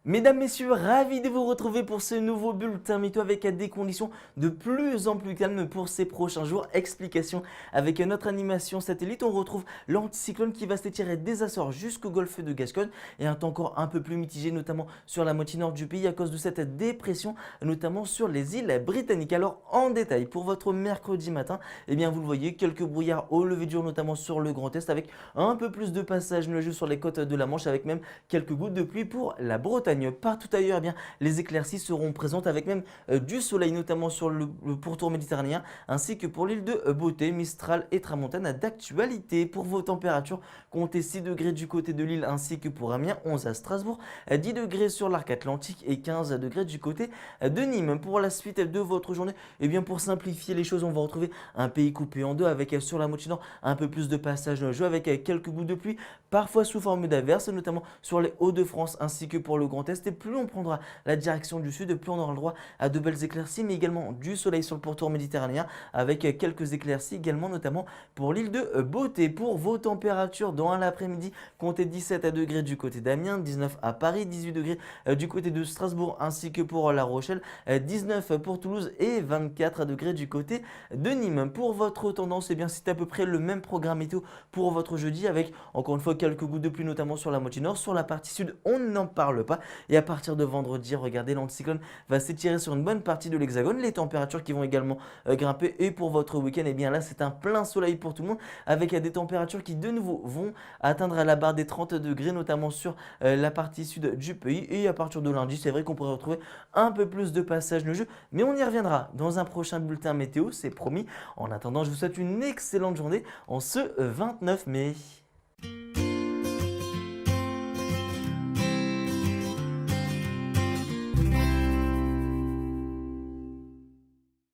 Mesdames, messieurs, ravi de vous retrouver pour ce nouveau bulletin météo avec des conditions de plus en plus calmes pour ces prochains jours. Explication avec notre animation satellite, on retrouve l'anticyclone qui va s'étirer des Açores jusqu'au golfe de Gascogne et un temps encore un peu plus mitigé, notamment sur la moitié nord du pays à cause de cette dépression, notamment sur les îles britanniques. Alors en détail, pour votre mercredi matin, eh bien vous le voyez, quelques brouillards au lever du jour, notamment sur le Grand Est, avec un peu plus de passages nuageux sur les côtes de la Manche, avec même quelques gouttes de pluie pour la Bretagne. Partout ailleurs, eh bien, les éclaircies seront présentes avec même du soleil, notamment sur le pourtour méditerranéen, ainsi que pour l'île de Beauté, Mistral et Tramontane d'actualité. Pour vos températures, comptez 6 degrés du côté de Lille ainsi que pour Amiens, 11 à Strasbourg, 10 degrés sur l'arc atlantique et 15 degrés du côté de Nîmes. Pour la suite de votre journée, eh bien, pour simplifier les choses, on va retrouver un pays coupé en deux avec sur la moitié nord un peu plus de passages nuageux avec quelques gouttes de pluie, parfois sous forme d'averses, notamment sur les Hauts-de-France ainsi que pour le Grand Est. Et plus on prendra la direction du sud, plus on aura le droit à de belles éclaircies, mais également du soleil sur le pourtour méditerranéen avec quelques éclaircies également, notamment pour l'île de Beauté. Pour vos températures dans l'après-midi, comptez 17 degrés du côté d'Amiens, 19 à Paris, 18 degrés du côté de Strasbourg ainsi que pour La Rochelle, 19 pour Toulouse et 24 degrés du côté de Nîmes. Pour votre tendance, eh bien c'est à peu près le même programme météo pour votre jeudi avec encore une fois quelques gouttes de pluie, notamment sur la moitié nord. Sur la partie sud, on n'en parle pas. Et à partir de vendredi, regardez, l'anticyclone va s'étirer sur une bonne partie de l'hexagone. Les températures qui vont également grimper. Et pour votre week-end, eh bien là, c'est un plein soleil pour tout le monde avec des températures qui de nouveau vont atteindre la barre des 30 degrés, notamment sur la partie sud du pays. Et à partir de lundi, c'est vrai qu'on pourrait retrouver un peu plus de passages neigeux, mais on y reviendra dans un prochain bulletin météo, c'est promis. En attendant, je vous souhaite une excellente journée en ce 29 mai.